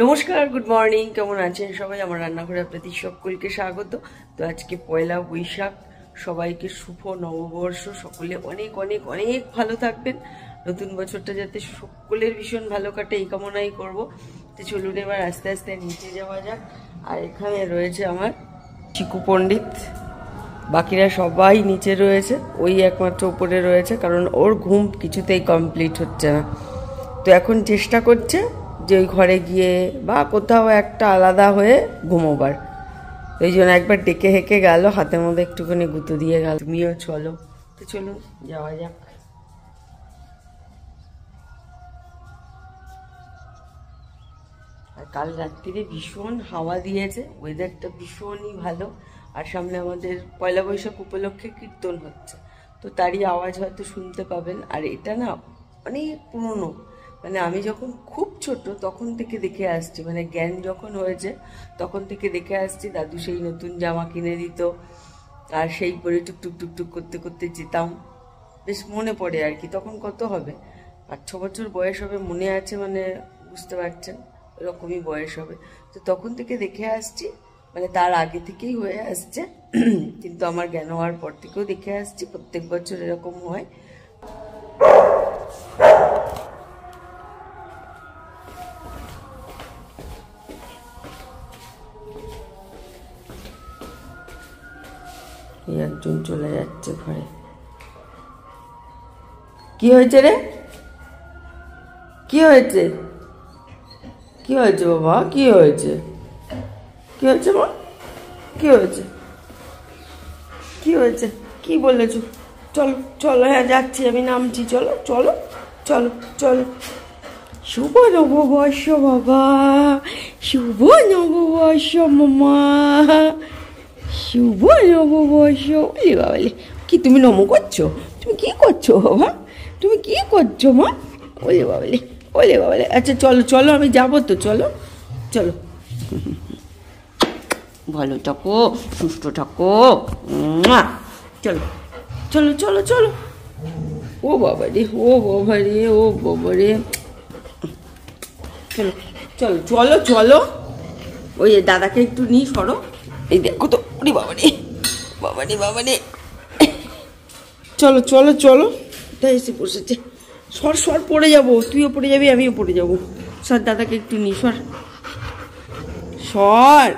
নমস্কার, good morning. কেমন আছেন সবাই? আমার রান্নাঘরে আপনাদের সকলকে স্বাগত। তো আজকে পয়লা বৈশাখ, সবাইকে শুভ নববর্ষ। সকলে অনেক অনেক অনেক ভালো থাকবেন, নতুন বছরটা যাতে সকলের ভীষণ ভালো কাটে এই কামনাই করব। তো চলুন এবার আস্তে আস্তে নিচে যাওয়া যাক। আর এখানে রয়েছে আমার চিকু পণ্ডিত, বাকিরা সবাই নিচে রয়েছে, ওই একমাত্র উপরে রয়েছে, কারণ ওর ঘুম কিছুতেই কমপ্লিট হচ্ছে না। তো এখন চেষ্টা করছে যে ওই ঘরে গিয়ে বা কোথাও একটা আলাদা হয়ে ঘুমোবার। ওই জন্য একবার ডেকে হেঁকে গেল, হাতের মধ্যে একটুখানি গুঁতো দিয়ে গেল, তুমিও চলো। তো চলুন যাওয়া যাক। আর কাল রাত্রিরে ভীষণ হাওয়া দিয়েছে, ওয়েদারটা ভীষণই ভালো। আর সামনে আমাদের পয়লা বৈশাখ উপলক্ষে কীর্তন হচ্ছে, তো তারই আওয়াজ হয়তো শুনতে পাবেন। আর এটা না অনেক পুরনো, মানে আমি যখন খুব ছোট তখন থেকে দেখে আসছি, মানে জ্ঞান যখন হয়েছে তখন থেকে দেখে আসছি। দাদু সেই নতুন জামা কিনে দিত, আর সেই পরে টুকটুক টুকটুক করতে করতে যেতাম। বেশ মনে পড়ে আর কি, তখন কত হবে, 5-6 বছর বয়স হবে, মনে আছে, মানে বুঝতে পারছেন এরকমই বয়স হবে। তো তখন থেকে দেখে আসছি, মানে তার আগে থেকেই হয়ে আসছে। কিন্তু আমার জ্ঞান হওয়ার পর থেকেও দেখে আসছি, প্রত্যেক বছর এরকম হয়। একজন চলে যাচ্ছে ঘরে। কি হয়েছে রে? কি হয়েছে? কি হয়েছে বাবা? কি হয়েছে? কি হয়েছে মা? কি হয়েছে? কি হয়েছে? কি বলেছো? চলো চলো, হ্যাঁ যাচ্ছি, আমি নামছি, চলো চলো চলো চলো। শুভ নববর্ষ বাবা, শুভ নববর্ষ মামা, শুভ নববর্ষ। ওলে বাবালে, কি তুমি নমো করছো? তুমি কি করছো বাবা? তুমি কি করছো মা? ওলে বাবালে, ওলে বাবালে। আচ্ছা চলো চলো, আমি যাবো তো, চলো চলো। ভালো থাকো, সুস্থ থাকো, চলো চলো চলো চলো। ও বাবা রে, ও বাবা রে, ও বাবা রে, চলো চলো চলো চলো। ওই দাদাকে একটু নিয়ে সরো, এই দেখো তো, ওরে বাবা রে, বাবা রে, বাবা রে। চলো চলো চলো, তাই এসে বসেছে। সর সর, পড়ে যাবো, তুইও পড়ে যাবি, আমিও পড়ে যাবো। সর, দাদাকে একটু নিয়ে সর, সর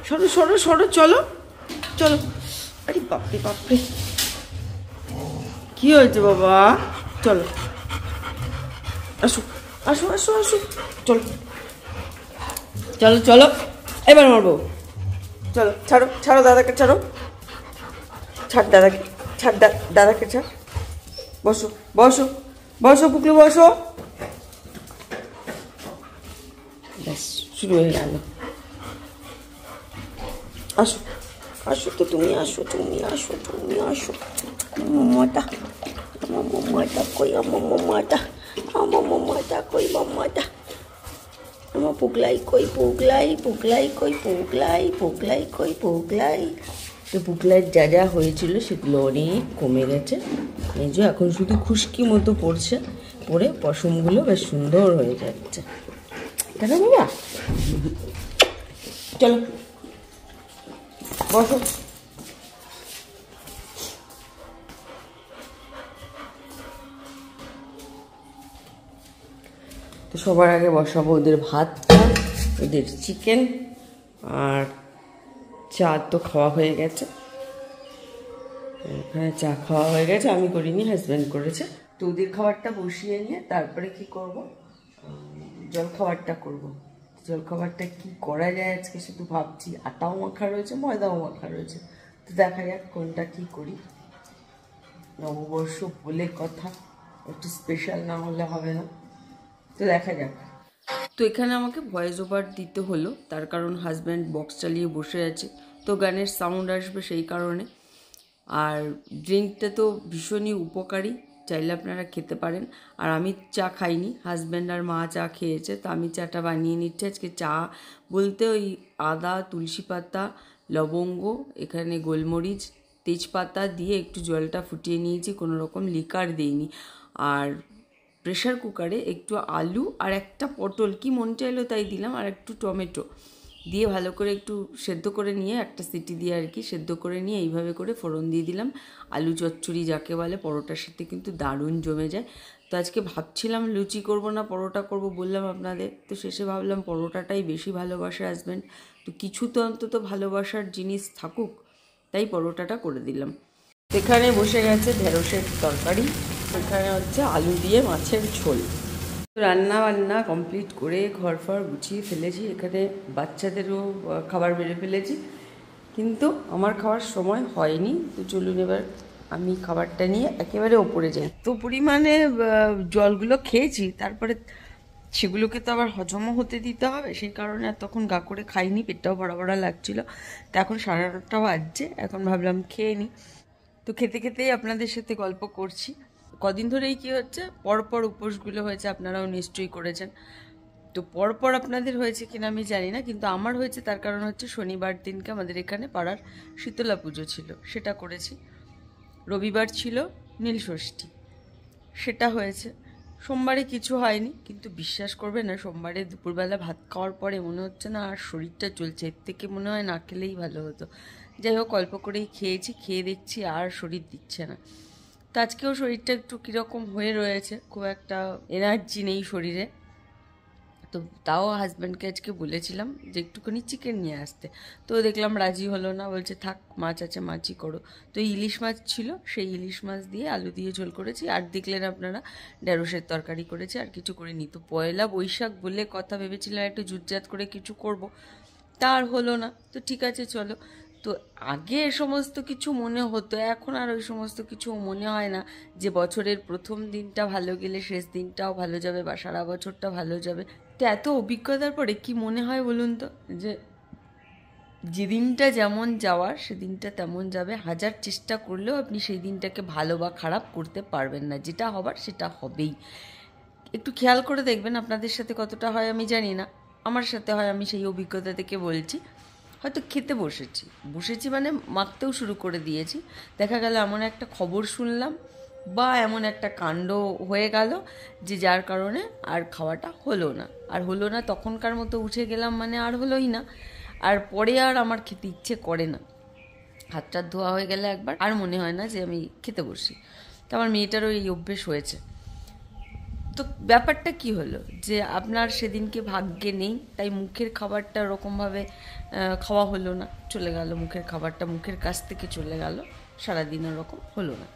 সরো সরো সরো, চলো চলো। আরে বাপরে বাপরে, কি হয়েছে বাবা? চলো, আসো আসো আসো আসো, চলো চলো চলো, এবার মারবো। চলো, ছাড়ো ছাড়ো দাদাকে, ছাড়ো, ছাড় দাদাকে, ছাড় দাদাকে ছাড়। বসো বসো বসো, পুকলু বসো। ব্যাস, শুরু হয়ে গেল। আসো আসো তো, তুমি আসো, তুমি আসো, তুমি আসো। মামাটা, আমার মামাটা কই? আমার মামাটা, আমার মামাটা কই? মামাটা, আমার পুগলাই কই? পুগলাই, পুগলাই কই? পুগলাই, পুগলাই কই? পুগলাই। তো পুগলাইয়ের যা যা হয়েছিল সেগুলো অনেক কমে গেছে, এই যে এখন শুধু খুশকি মতো পড়ছে, পরে পশমগুলো বেশ সুন্দর হয়ে যাচ্ছে, তাই না বাবা? চলো বসো। তো সবার আগে বসাবো ওদের ভাতটা, ওদের চিকেন, আর চা তো খাওয়া হয়ে গেছে। এখানে চা খাওয়া হয়ে গেছে, আমি করিনি, হাজব্যান্ড করেছে। তো ওদের খাবারটা বসিয়ে নিয়ে তারপরে কি করব, জলখাবারটা করব। জলখাবারটা কি করা যায় আজকে শুধু ভাবছি। আটাও মাখা রয়েছে, ময়দাও মাখা রয়েছে, তো দেখা যাক কোনটা কি করি। নববর্ষ বলে কথা, একটু স্পেশাল না হলে হবে না, তো দেখা যাক। তো এখানে আমাকে ভয়েস ওভার দিতে হলো, তার কারণ হাজব্যান্ড বক্স চালিয়ে বসে আছে, তো গানের সাউন্ড আসবে সেই কারণে। আর ড্রিঙ্কটা তো ভীষণই উপকারী, চাইলে আপনারা খেতে পারেন। আর আমি চা খাইনি, হাজব্যান্ড আর মা চা খেয়েছে, তো আমি চাটা বানিয়ে নিচ্ছি। আজকে চা বলতে ওই আদা, তুলসী পাতা, লবঙ্গ, এখানে গোলমরিচ, তেজপাতা দিয়ে একটু জলটা ফুটিয়ে নিয়েছি, কোনো রকম লিকার দিইনি। আর প্রেশার কুকারে একটু আলু আর একটা পটল, কি মন চাইলো তাই দিলাম, আর একটু টমেটো দিয়ে ভালো করে একটু সেদ্ধ করে নিয়ে, একটা সিটি দিয়ে আর কি সেদ্ধ করে নিয়ে এইভাবে করে ফোড়ন দিয়ে দিলাম। আলু চচ্চড়ি যাকে বলে, পরোটার সাথে কিন্তু দারুণ জমে যায়। তো আজকে ভাবছিলাম লুচি করব না পরোটা করব, বললাম আপনাদের, তো শেষে ভাবলাম পরোটাটাই বেশি ভালোবাসে হাজব্যান্ড, তো কিছু তো অন্তত ভালোবাসার জিনিস থাকুক, তাই পরোটাটা করে দিলাম। এখানে বসে গেছে ঢেঁড়সের তরকারি, এখানে হচ্ছে আলু দিয়ে মাছের ঝোল। রান্না বান্না কমপ্লিট করে ঘর ফর গুছিয়ে ফেলেছি, এখানে বাচ্চাদেরও খাবার বেড়ে ফেলেছি, কিন্তু আমার খাওয়ার সময় হয়নি। তো চলুন এবার আমি খাবারটা নিয়ে একেবারে ওপরে যাই। তো পরিমাণে জলগুলো খেয়েছি, তারপরে সেগুলোকে তো আবার হজমও হতে দিতে হবে, সেই কারণে আর তখন গা করে খাইনি, পেটটাও ভরা ভরা লাগছিল। তো এখন 8:30 বাজছে, এখন ভাবলাম খেয়ে নিই। তো খেতে খেতেই আপনাদের সাথে গল্প করছি। কদিন ধরেই কি হচ্ছে, পরপর উপোসগুলো হয়েছে, আপনারাও নিশ্চয়ই করেছেন। তো পরপর আপনাদের হয়েছে কিনা আমি জানি না, কিন্তু আমার হয়েছে। তার কারণ হচ্ছে শনিবার দিনকে আমাদের এখানে পাড়ার শীতলা পুজো ছিল, সেটা করেছি। রবিবার ছিল নীলষষ্ঠী, সেটা হয়েছে। সোমবারে কিছু হয়নি, কিন্তু বিশ্বাস করবে না, সোমবারে দুপুরবেলা ভাত খাওয়ার পরে মনে হচ্ছে না আর শরীরটা চলছে, এর থেকে মনে হয় না খেলেই ভালো হতো। যাই হোক, অল্প করেই খেয়েছি, খেয়ে দেখছি আর শরীর দিচ্ছে না। তো আজকেও শরীরটা একটু কীরকম হয়ে রয়েছে, খুব একটা এনার্জি নেই শরীরে। তো তাও হাজব্যান্ডকে আজকে বলেছিলাম যে একটুখানি চিকেন নিয়ে আসতে, তো দেখলাম রাজি হলো না, বলছে থাক মাছ আছে মাছই করো। তো ইলিশ মাছ ছিল, সেই ইলিশ মাছ দিয়ে আলু দিয়ে ঝোল করেছি, আর দেখলেন আপনারা ঢেঁড়সের তরকারি করেছি, আর কিছু করিনি। তো পয়লা বৈশাখ বলে কথা, ভেবেছিলাম একটু জুটজাট করে কিছু করব, তার হলো না। তো ঠিক আছে চলো। তো আগে এ সমস্ত কিছু মনে হতো, এখন আর ওই সমস্ত কিছু মনে হয় না, যে বছরের প্রথম দিনটা ভালো গেলে শেষ দিনটাও ভালো যাবে বা সারা বছরটা ভালো যাবে। তো এত অভিজ্ঞতার পরে কি মনে হয় বলুন তো, যে যেদিনটা যেমন যাওয়ার সেদিনটা তেমন যাবে, হাজার চেষ্টা করলেও আপনি সেই দিনটাকে ভালো বা খারাপ করতে পারবেন না, যেটা হবার সেটা হবেই। একটু খেয়াল করে দেখবেন, আপনাদের সাথে কতটা হয় আমি জানি না, আমার সাথে হয়, আমি সেই অভিজ্ঞতা থেকে বলছি। হয়তো খেতে বসেছি মানে মাখতেও শুরু করে দিয়েছি, দেখা গেল এমন একটা খবর শুনলাম বা এমন একটা কাণ্ড হয়ে গেল যে যার কারণে আর খাওয়াটা হলো না, আর হলো না, তখনকার মতো উঠে গেলাম মানে আর হলোই না, আর পরে আর আমার খেতে ইচ্ছে করে না। হাতটা ধোয়া হয়ে গেলে একবার আর মনে হয় না যে আমি খেতে বসি। তো আমার মেয়েটারও এই অভ্যেস হয়েছে। তো ব্যাপারটা কি হলো, যে আপনার সেদিনকে ভাগ্যে নেই, তাই মুখের খাবারটা ওরকমভাবে খাওয়া হলো না, চলে গেল মুখের খাবারটা, মুখের কাছ থেকে চলে গেল, সারাদিন ওরকম হলো না।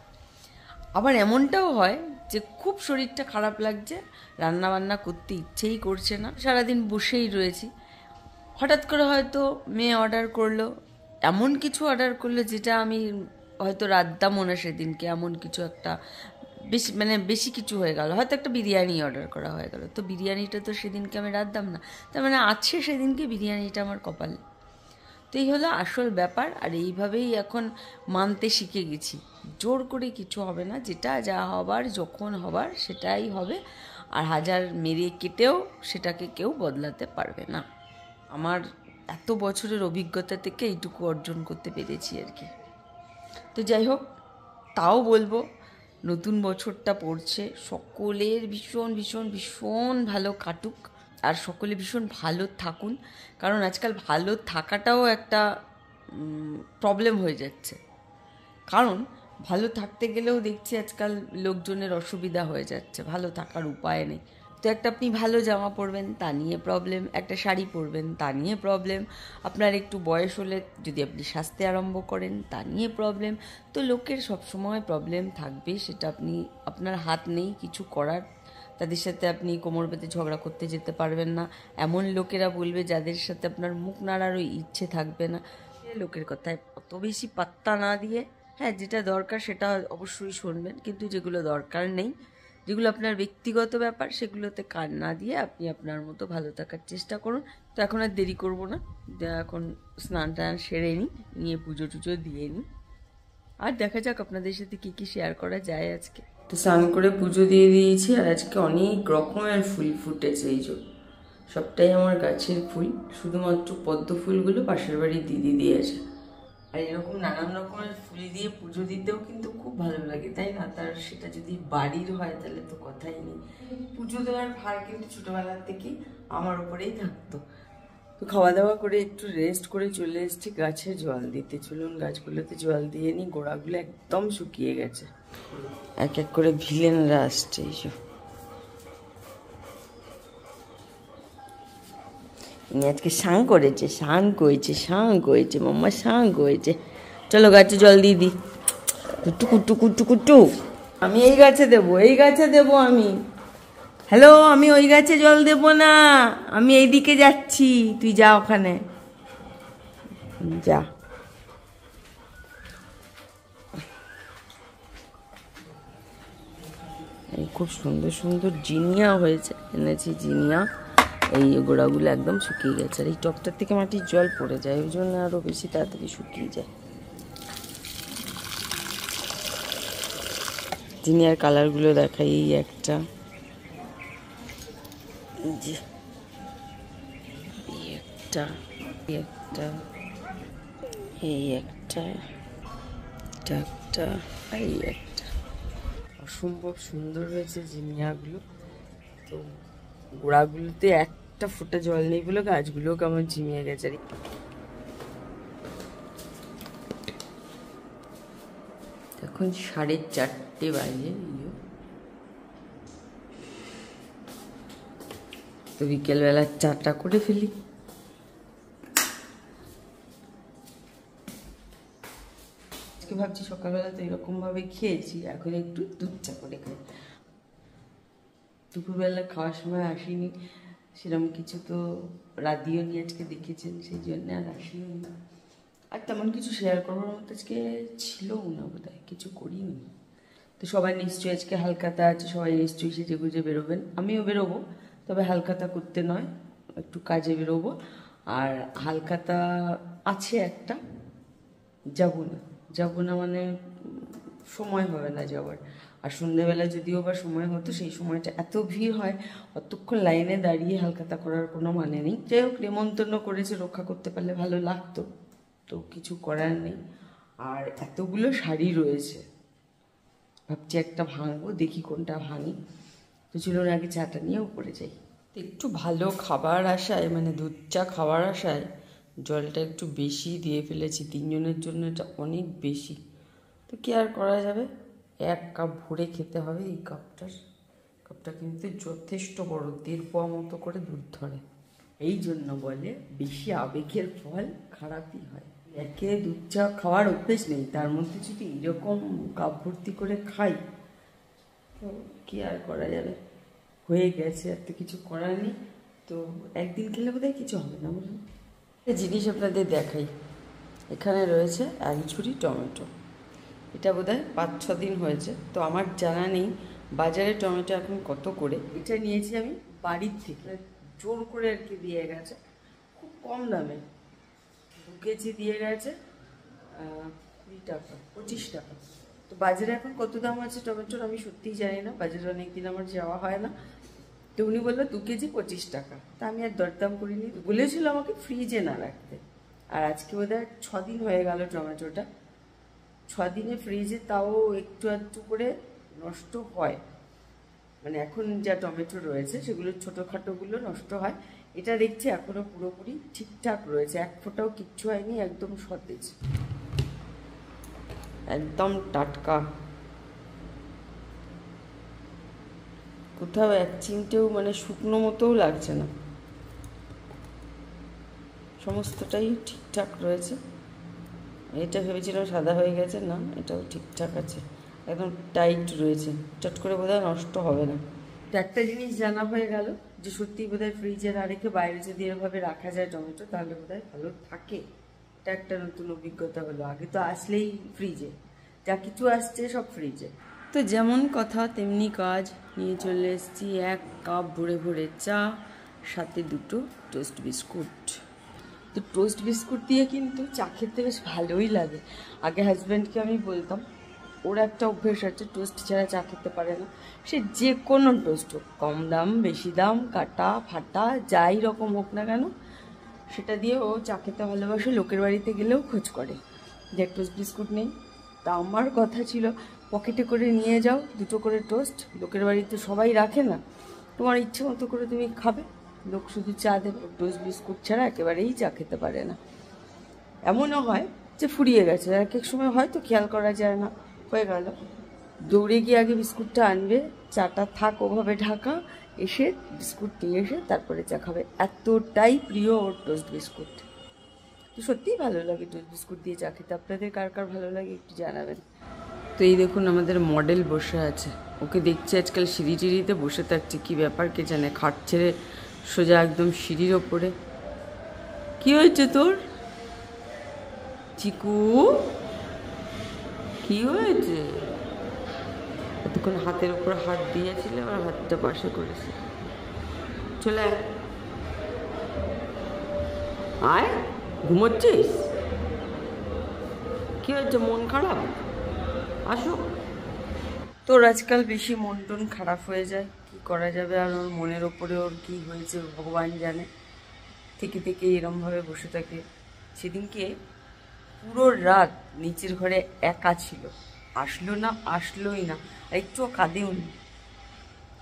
আবার এমনটাও হয় যে খুব শরীরটা খারাপ লাগছে, রান্না বান্না করতে ইচ্ছেই করছে না, সারাদিন বসেই রয়েছি। হঠাৎ করে হয়তো মেয়ে অর্ডার করলো, এমন কিছু অর্ডার করলো যেটা আমি হয়তো রাঁধতামও না সেদিনকে, এমন কিছু একটা বেশি কিছু হয়ে গেল, হয়তো একটা বিরিয়ানি অর্ডার করা হয়ে গেল, তো বিরিয়ানিটা তো সেদিনকে আমি রাঁধতাম না, তার মানে আছে সেদিনকে বিরিয়ানিটা আমার কপালে। তো এই হলো আসল ব্যাপার, আর এইভাবেই এখন মানতে শিখে গেছি, জোর করে কিছু হবে না, যেটা যা হবার যখন হবার সেটাই হবে, আর হাজার মেরে কেটেও সেটাকে কেউ বদলাতে পারবে না। আমার এত বছরের অভিজ্ঞতা থেকে এইটুকু অর্জন করতে পেরেছি আর কি। তো যাই হোক, তাও বলবো নতুন বছরটা পড়ছে, সকলের ভীষণ ভীষণ ভীষণ ভালো কাটুক, আর সকলে ভীষণ ভালো থাকুন, কারণ আজকাল ভালো থাকাটাও একটা প্রবলেম হয়ে যাচ্ছে। কারণ ভালো থাকতে গেলেও দেখছি আজকাল লোকজনের অসুবিধা হয়ে যাচ্ছে, ভালো থাকার উপায় নেই। তো একটা আপনি ভালো জামা পরবেন তা নিয়ে প্রবলেম, একটা শাড়ি পরবেন তা নিয়ে প্রবলেম, আপনার একটু বয়স হলে যদি আপনি সাজতে আরম্ভ করেন তা নিয়ে প্রবলেম। তো লোকের সবসময় প্রবলেম থাকবে, সেটা আপনি আপনার হাত নেই কিছু করার, তাদের সাথে আপনি কোমর বেঁধে ঝগড়া করতে যেতে পারবেন না, এমন লোকেরা বলবে যাদের সাথে আপনার মুখ নাড়ারও ইচ্ছে থাকবে না। লোকের কথায় অত বেশি পাত্তা না দিয়ে, হ্যাঁ যেটা দরকার সেটা অবশ্যই শুনবেন, কিন্তু যেগুলো দরকার নেই, যেগুলো আপনার ব্যক্তিগত ব্যাপার, সেগুলোতে কান না দিয়ে আপনি আপনার মতো ভালো থাকার চেষ্টা করুন। তো এখন আর দেরি করবো না, এখন স্নান টান সেরে নিয়ে পুজো টুজো দিয়ে নিই, আর দেখা যাক আপনাদের সাথে কি কি শেয়ার করা যায় আজকে। তো স্নান করে পুজো দিয়ে দিয়েছি, আর আজকে অনেক রকমের ফুল ফুটেছে, এই যে সবটাই আমার গাছের ফুল, শুধুমাত্র পদ্ম ফুলগুলো পাশের বাড়ির দিদি দিয়েছে। আর এরকম নানান রকমের ফুল দিয়ে পুজো দিতেও কিন্তু খুব ভালো লাগে, তাই না? তার সেটা যদি বাড়ির হয় তাহলে তো কথাই নেই। পুজো দেওয়ার ভার কিন্তু ছোটবেলার থেকেই আমার উপরেই থাকতো। তো খাওয়া দাওয়া করে একটু রেস্ট করে চলে এসেছি গাছে জল দিতে। চলুন গাছগুলোতে জল দিয়ে নিই, গোড়াগুলো একদম শুকিয়ে গেছে। এক এক করে ভিলেনরা আসছে এইসব। আজকে সাং করেছে, মাম্মা সাং করেছে। চলো গাছে জল দিয়ে দিই। টুকু টুকু টুকু টু। আমি এই গাছে দেবো আমি। হ্যালো, আমি ওই গাছে জল দেব না, আমি এইদিকে যাচ্ছি, তুই যা ওখানে যা। এই খুব সুন্দর সুন্দর জিনিয়া হয়েছে, এনেছি জিনিয়া। এই গোড়াগুলো একদম শুকিয়ে গেছে, আর এই টপটার থেকে মাটির জল পড়ে যায়, ওই জন্য আরো বেশি তাড়াতাড়ি শুকিয়ে যায়। জিনিয়ার কালারগুলো দেখাই, এই একটা, এই একটা, এই একটা, এই একটা। অসম্ভব সুন্দর হয়েছে জিনিয়াগুলো। তো গোড়াগুলোতে একটা ফোঁটা জল নেই বলে গাছগুলো কেমন ঝিমিয়ে গেছে। এখন 4:30 বাজে। তো বিকেলবেলা চাটা করে ফেলি। আজকে ভাবছি সকালবেলা তো এরকম ভাবে খেয়েছি, এখন একটু দুধ চা করে খাই। দুপুরবেলা খাওয়ার সময় আসিনি, সেরকম কিছু তো রাধিও নি আজকে, দেখেছেন, সেই জন্য আর আসিও না। আর তেমন কিছু শেয়ার করবার মতো আজকে ছিলও না, বোধহয় কিছু করিনি। তো সবাই নিশ্চয়ই আজকে হালখাতা আছে, সবাই নিশ্চয়ই সেজে গুজে বেরোবেন, আমিও বেরোবো, তবে হালখাতা করতে নয়, একটু কাজে বেরোবো। আর হালখাতা আছে একটা, যাবো না মানে সময় হবে না যাওয়ার। আর সন্ধ্যেবেলা যদিও বা সময় হতো, সেই সময়টা এত ভিড় হয়, অতক্ষণ লাইনে দাঁড়িয়ে হালখাতা করার কোনো মানে নেই। যাই হোক, নেমন্তন্ন করেছে, রক্ষা করতে পারলে ভালো লাগতো, তো কিছু করার নেই। আর এতগুলো শাড়ি রয়েছে, ভাবছি একটা ভাঙবো, দেখি কোনটা ভাঙি। তো চলুন আগে চাটা নিয়ে উপরে যাই। একটু ভালো খাবার আশায়, মানে দুধ চা খাওয়ার আশায় জলটা একটু বেশি দিয়ে ফেলেছি। 3 জনের জন্য এটা অনেক বেশি, তো কি আর করা যাবে, 1 কাপ ভরে খেতে হবে। এই কাপটা কিন্তু যথেষ্ট বড়, 1.5 পোয়া মতো করে দুধ ধরে। এই জন্য বলে বেশি আবেগের ফল খারাপই হয়। একে দুধ চা খাওয়ার অভ্যেস নেই, তার মধ্যে যদি এরকম কাপ ভর্তি করে খাই, তো কি আর করা যাবে, হয়ে গেছে, আর তো কিছু করার নেই। তো একদিন খেলে বোধহয় কিছু হবে না, বুঝুন। একটা জিনিস আপনাদের দেখাই, এখানে রয়েছে 1 ঝুড়ি টমেটো। এটা বোধহয় 5-6 দিন হয়েছে, তো আমার জানা নেই বাজারে টমেটো এখন কত করে। এটা নিয়েছি আমি বাড়ির থেকে, জোর করে আর কি দিয়ে গেছে, খুব কম দামে 2 কেজি দিয়ে গেছে 20 টাকা 25 টাকা। তো বাজারে এখন কত দাম আছে টমেটোর আমি সত্যিই জানি না, বাজারে অনেকদিন আমার যাওয়া হয় না। তো উনি বললো 2 কেজি 25 টাকা, তা আমি আর দরদাম করিনি। বলেছিল আমাকে ফ্রিজে না রাখতে, আর আজকে বোধহয় 6 দিন হয়ে গেল টমেটোটা। 6 দিনে ফ্রিজে তাও একটু একটু করে নষ্ট হয়, মানে এখন যা টমেটো রয়েছে সেগুলো ছোটোখাটোগুলো নষ্ট হয়। এটা দেখছি এখনো পুরোপুরি ঠিকঠাক রয়েছে, 1 ফোঁটাও কিচ্ছু হয়নি, একদম সতেজ, একদম টাটকা, কোথাও 1 চিমটেও মানে শুকনো মতোও লাগছে না, সমস্তটাই ঠিকঠাক রয়েছে। এটা ভেবেছিলাম সাদা হয়ে গেছে, না এটাও ঠিকঠাক আছে, একদম টাইট রয়েছে, চট করে বোধহয় নষ্ট হবে না। একটা জিনিস জানা হয়ে গেল যে সত্যি বোধহয় ফ্রিজে না রেখে বাইরে যদি এভাবে রাখা যায় টমেটো, তাহলে বোধহয় ভালো থাকে। এটা একটা নতুন অভিজ্ঞতা হলো, আগে তো আসলেই ফ্রিজে, যা কিছু আসছে সব ফ্রিজে। তো যেমন কথা তেমনি কাজ, নিয়ে চলে এসেছি 1 কাপ ভরে ভরে চা, সাথে 2টো টোস্ট বিস্কুট। তো টোস্ট বিস্কুট দিয়ে কিন্তু চা খেতে বেশ ভালোই লাগে। আগে হাজব্যান্ডকে আমি বলতাম, ওর একটা অভ্যেস আছে, টোস্ট ছাড়া চা খেতে পারে না, সে যে কোনো টোস্ট হোক, কম দাম বেশি দাম, কাটা ফাটা যাই রকম হোক না কেন, সেটা দিয়ে ও চা খেতে ভালোবাসে, লোকের বাড়িতে গেলেও খোঁজ করে। যে টোস্ট বিস্কুট নেই। তা আমার কথা ছিল পকেটে করে নিয়ে যাও 2টো করে টোস্ট, লোকের বাড়িতে সবাই রাখে না, তোমার ইচ্ছে মতো করে তুমি খাবে, লোক শুধু চা দেবে, টোস্ট বিস্কুট ছাড়া একেবারেই চা খেতে পারে না। এমনও হয় যে ফুরিয়ে গেছে, এক এক সময় হয়তো খেয়াল করা যায় না, হয়ে গেল, দৌড়ে গিয়ে আগে বিস্কুটটা আনবে, চাটা থাক ওভাবে ঢাকা, এসে বিস্কুট নিয়ে এসে তারপরে চা খাবে। এতটাই প্রিয় ওর টোস্ট বিস্কুট। তো সত্যিই ভালো লাগে টোস্ট বিস্কুট দিয়ে চা খেতে। আপনাদের কার কার ভালো লাগে একটু জানাবেন। তো এই দেখুন আমাদের মডেল বসে আছে, ওকে দেখছি আজকাল সিঁড়ি টিড়িতে বসে থাকছে, কী ব্যাপার কে জানে, খাট ছেড়ে সোজা একদম সিঁড়ির ওপরে। কি হয়েছে তোর চিকু, কি হয়েছে? এতক্ষণ হাতের উপর হাত দিয়েছিল, আর হাতটা পাশে করেছে। চলে আয়, ঘুমোচ্ছিস? কি হয়েছে, মন খারাপ? আসো। তোর আজকাল বেশি মন টন খারাপ হয়ে যায়, কি করা যাবে, আর ওর মনের ওপরে ওর কি হয়েছে ভগবান জানে, থেকে থেকে এরমভাবে বসে থাকে। সেদিনকে পুরো রাত নিচের ঘরে একা ছিল, আসলো না, আসলোই না, আর একটুও কাঁদেও নি।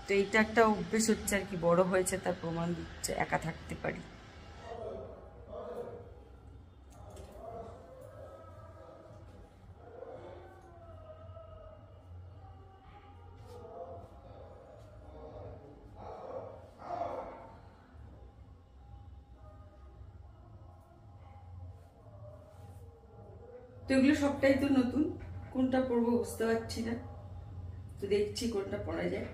তো এইটা একটা অভ্যেস হচ্ছে আর কি, বড় হয়েছে তার প্রমাণ দিচ্ছে, একা থাকতে পারি। তো এগুলো সবটাই তো নতুন, কোনটা পরবো বুঝতে পারছি না, তো দেখছি কোনটা পরা যায়।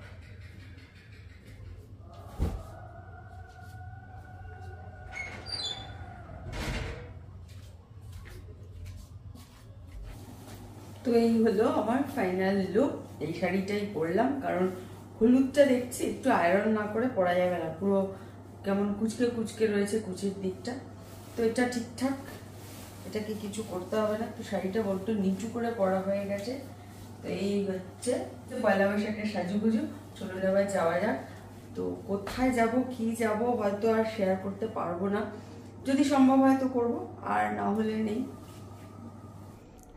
তো এই হলো আমার ফাইনাল লুক। এই শাড়িটাই পরলাম, কারণ হলুদটা দেখছি একটু আয়রন না করে পরা যাবে না, পুরো কেমন কুচকে কুচকে রয়েছে কুচির দিকটা। তো এটা ঠিকঠাক, এটাকে কিছু করতে হবে না। তো শাড়িটা বড্ড নিচু করে পরা হয়ে গেছে। তো এই হচ্ছে তো পয়লা বৈশাখের সাজুগুজু। চলো এবার যাওয়া যাক। তো কোথায় যাব কি যাব হয়তো আর শেয়ার করতে পারবো না, যদি সম্ভব হয় তো করবো, আর না হলে নেই।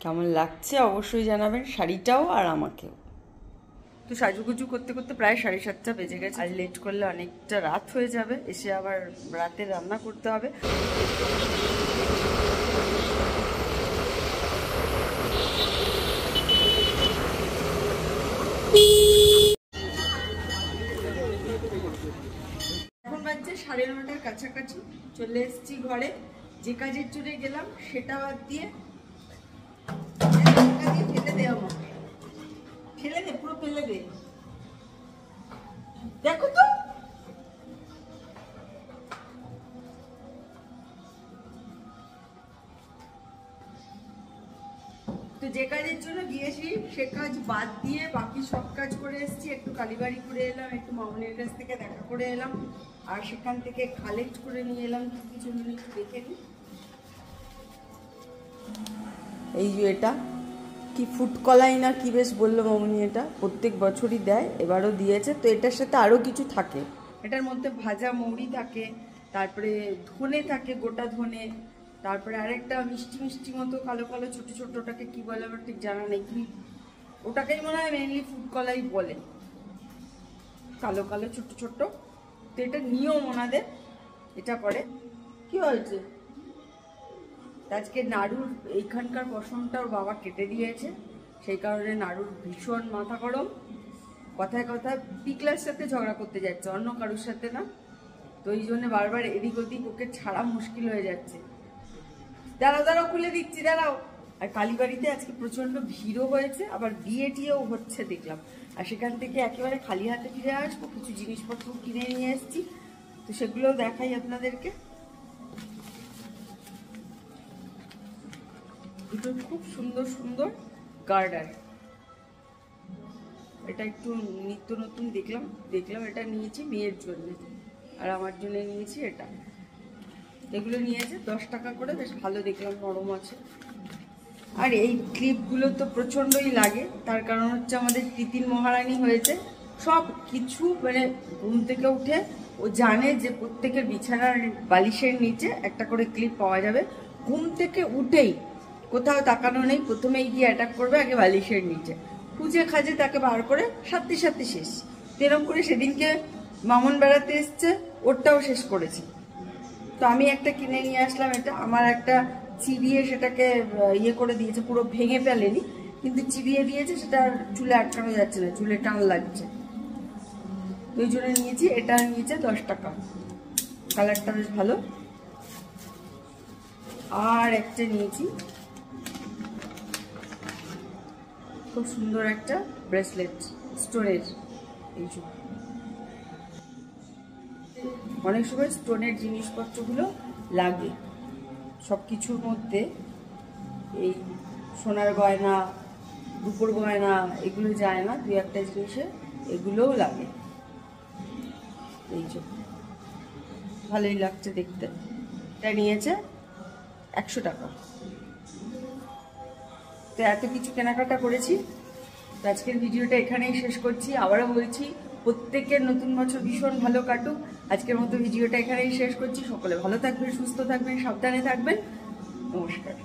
কেমন লাগছে অবশ্যই জানাবেন, শাড়িটাও আর আমাকেও। তো সাজুগুজু করতে করতে প্রায় 7:30 বেজে গেছে, আর লেট করলে অনেকটা রাত হয়ে যাবে, এসে আবার রাতে রান্না করতে হবে। এখন বাজছে 9:30 কাছাকাছি, চলে এসেছি ঘরে। যে কাজের জন্য গেলাম সেটা বাদ দিয়ে ফেলে দে, আমাকে ফেলে দে, পুরো ফেলে দে। দেখো তো তো যে কাজের জন্য গিয়েছি সে কাজ বাদ দিয়ে বাকি সব কাজ করে এসেছি। একটু কালীবাড়ি ঘুরে এলাম, একটু মামুনের কাছ থেকে দেখা করে এলাম, আর সেখান থেকে কালেক্ট করে নিয়ে এলাম কিছু জিনিস, দেখে নিই। এই যে এটা কি ফুটকলাই না কি বেশ বললো মামুনি, এটা প্রত্যেক বছরই দেয়, এবারও দিয়েছে। তো এটার সাথে আরও কিছু থাকে, এটার মধ্যে ভাজা মৌরি থাকে, তারপরে ধনে থাকে, গোটা ধনে, তারপরে আরেকটা মিষ্টি মিষ্টি মতো কালো কালো ছোট ছোট, ওটাকে কি বলে আমার ঠিক জানা নেই, কি ওটাকেই মনে হয় মেনলি ফুটকলাই বলে, কালো কালো ছোট ছোট। তো এটা নিয়ম ওনাদের, এটা করে। কি হয়েছে? আজকে নাড়ুর এইখানকার পশমটা ওর বাবা কেটে দিয়েছে, সেই কারণে নাড়ুর ভীষণ মাথা গরম, কথায় কথায় পিকলার সাথে ঝগড়া করতে যাচ্ছে, অন্য কারোর সাথে না। তো এই জন্য বারবার এদিক ওদিক ওকে ছাড়া মুশকিল হয়ে যাচ্ছে। দাঁড়াও দাঁড়াও, খুলে দিচ্ছি, দাঁড়াও। আর কালীবাড়িতে আজকে প্রচন্ড ভিড়ও হয়েছে, আবার বিয়ে টিয়েও হচ্ছে দেখলাম, আর সেখান থেকে একেবারে খালি হাতে ফিরে আসবো, কিছু জিনিসপত্র কিনে নিয়ে এসেছি, তো সেগুলোও দেখাই আপনাদেরকে। দুটো খুব সুন্দর সুন্দর গার্ডার, এটা একটু নিত্য নতুন দেখলাম এটা নিয়েছি মেয়ের জন্য, আর আমার জন্য নিয়েছি এটা। এগুলো নিয়েছে 10 টাকা করে, বেশ ভালো দেখলাম, নরম আছে। আর এই ক্লিপগুলো তো প্রচণ্ডই লাগে, তার কারণ হচ্ছে আমাদের তিতির মহারানী হয়েছে, সব কিছু মানে ঘুম থেকে উঠে ও জানে যে প্রত্যেকের বিছানার বালিশের নিচে একটা করে ক্লিপ পাওয়া যাবে। ঘুম থেকে উঠেই কোথাও তাকানো নেই, প্রথমেই গিয়ে অ্যাটাক করবে আগে বালিশের নিচে, খুঁজে খাজে তাকে বার করে সাথে সাথে শেষ। তেরম করে সেদিনকে মামন বেড়াতে এসছে, ওরটাও শেষ করেছি। তো আমি একটা কিনে নিয়ে আসলাম, এটা আমার একটা চিবিয়ে সেটাকে ইয়ে করে দিয়েছে, পুরো ভেঙে ফেলেনি কিন্তু চিবিয়ে দিয়েছে, সেটা চুলে আটকানো যাচ্ছে না, চুলে টান লাগছে, ওই জন্য নিয়েছি। এটা নিয়েছে 10 টাকা, কালারটা বেশ ভালো। আর একটা নিয়েছি খুব সুন্দর একটা ব্রেসলেট স্টোনের। এই যে অনেক সময় স্টোনের জিনিসপত্রগুলো লাগে সব কিছুর মধ্যে, এই সোনার গয়না রূপোর গয়না এগুলো যায় না, দু একটা জিনিসে এগুলোও লাগে। এই যে ভালোই লাগছে দেখতে। এটা নিয়েছে 100 টাকা। তো এত কিছু কেনাকাটা করেছি। তো আজকের ভিডিওটা এখানেই শেষ করছি। আবারও বলছি, প্রত্যেকের নতুন বছর ভীষণ ভালো কাটুক। আজকের মতো ভিডিওটা এখানেই শেষ করছি। সকলে ভালো থাকবেন, সুস্থ থাকবেন, সাবধানে থাকবেন। নমস্কার।